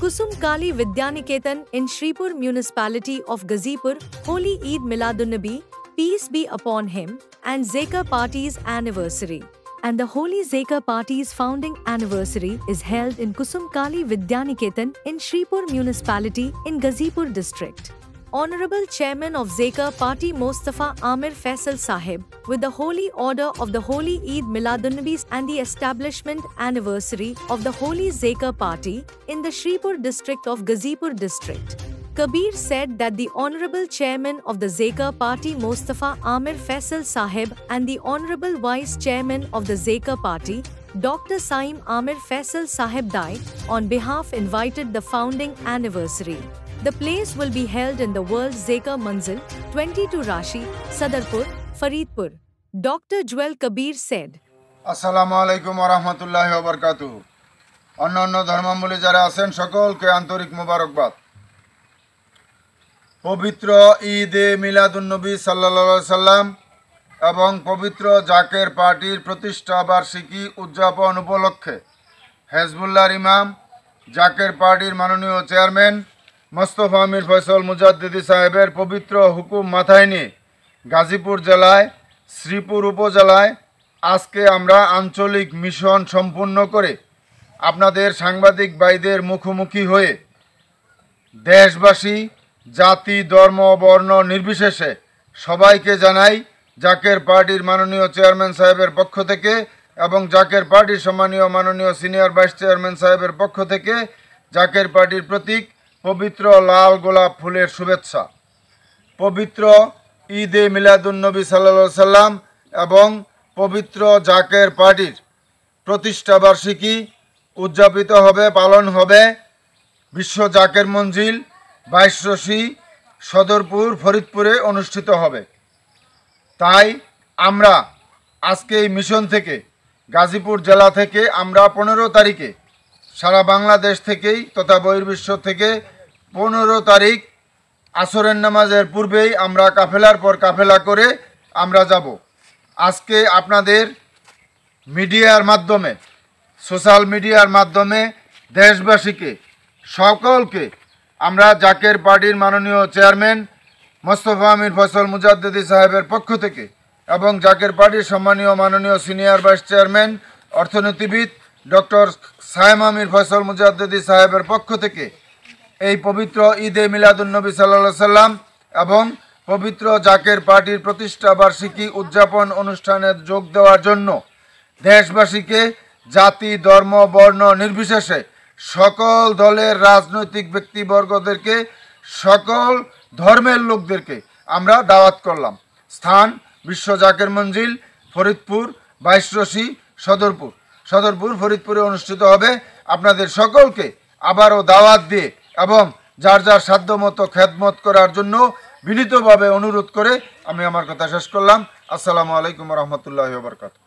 Kusum Kali Vidyaniketan in Shripur municipality of Ghazipur, Holy Eid Miladunnabi, peace be upon him, and Zeka Party's anniversary. And the Holy Zeka Party's founding anniversary is held in Kusum Kali Vidyaniketan in Shripur municipality in Ghazipur district. Honorable Chairman of Zeka Party Mostafa Amir Faisal Sahib, with the Holy Order of the Holy Eid Miladunnabi and the establishment anniversary of the Holy Zeka Party in the Shripur district of Ghazipur district. Kabir said that the Honorable Chairman of the Zeka Party Mostafa Amir Faisal Sahib and the Honorable Vice Chairman of the Zeka Party, Dr. Saim Amir Faisal Sahib Dai, on behalf invited the founding anniversary. The place will be held in the World Zeka Manzil, 22 Rashi, Sadarpur, Faridpur. Dr. Jwel Kabir said, Assalamu alaikum wa rahmatullahi wa barakatuh. অন্যান্য ধর্মাবলম্বী যারা আছেন সকলকে আন্তরিক মোবারকবাদ। পবিত্র ঈদে মিলাদুন্নবী সাল্লাল্লাহু আলাইহি সাল্লাম এবং পবিত্র জাকের পার্টির প্রতিষ্ঠা বার্ষিকী উদযাপন উপলক্ষে হেজবুল্লাহর ইমাম, জাকের পার্টির মাননীয় চেয়ারম্যান মোস্তফা আমির ফয়সাল মুজাদ্দিদি সাহেবের পবিত্র হুকুম মাথায় নিয়ে গাজীপুর জেলায় শ্রীপুর উপজেলায় আজকে আমরা আঞ্চলিক মিশন সম্পূর্ণ করে আপনাদের সাংবাদিক ভাইদের মুখোমুখি হয়ে দেশবাসী, জাতি, ধর্ম, বর্ণ নির্বিশেষে সবাইকে জানাই জাকের পার্টির মাননীয় চেয়ারম্যান সাহেবের পক্ষ থেকে এবং জাকের পার্টির সম্মানীয় মাননীয় সিনিয়র ভাইস চেয়ারম্যান সাহেবের পক্ষ থেকে জাকের পার্টির প্রতীক পবিত্র লাল গোলাপ ফুলের শুভেচ্ছা। পবিত্র ঈদে মিলাদুন্নবী সাল্লাল্লাহু আলাইহি সাল্লাম এবং পবিত্র জাকের পার্টির প্রতিষ্ঠা বার্ষিকী উদযাপিত হবে, পালন হবে বিশ্ব জাকের মঞ্জিল 22 রশি, সদরপুর, ফরিদপুরে অনুষ্ঠিত হবে। তাই আমরা আজকে এই মিশন থেকে গাজীপুর জেলা থেকে আমরা 15 তারিখে সারা বাংলাদেশ থেকেই তথা বহির্বিশ্ব থেকে 15 তারিখ আসরের নামাজের পূর্বেই আমরা কাফেলার পর কাফেলা করে আমরা যাব। আজকে আপনাদের মিডিয়ার মাধ্যমে, সোশ্যাল মিডিয়ার মাধ্যমে দেশবাসীকে সকলকে আমরা জাকের পার্টির মাননীয় চেয়ারম্যান মোস্তফা আমির ফয়সাল মুজাদ্দিদি সাহেবের পক্ষ থেকে এবং জাকের পার্টির সম্মানীয় মাননীয় সিনিয়র ভাইস চেয়ারম্যান অর্থনীতিবিদ ডক্টর সাইম আমির ফয়সাল মুজাদ্দিদি সাহেবের পক্ষ থেকে এই পবিত্র ঈদে মিলাদুন্নবী সাল্লাল্লাহু আলাইহি সাল্লাম এবং পবিত্র জাকের পার্টির প্রতিষ্ঠা বার্ষিকী উদযাপন অনুষ্ঠানে যোগ দেওয়ার জন্য দেশবাসীকে জাতি, ধর্ম, বর্ণ নির্বিশেষে সকল দলের রাজনৈতিক ব্যক্তিবর্গদেরকে, সকল ধর্মের লোকদেরকে আমরা দাওয়াত করলাম। স্থান বিশ্ব জাকের মঞ্জিল, ফরিদপুর, 22 রশি, সদরপুর ফরিদপুরে অনুষ্ঠিত হবে। আপনাদের সকলকে আবারও দাওয়াত দিয়ে এবং যার যার সাধ্যমতো খেদমত করার জন্য বিনীতভাবে অনুরোধ করে আমি আমার কথা শেষ করলাম। আসসালামু আলাইকুম ওয়া রাহমাতুল্লাহি ওয়া বারাকাতুহু।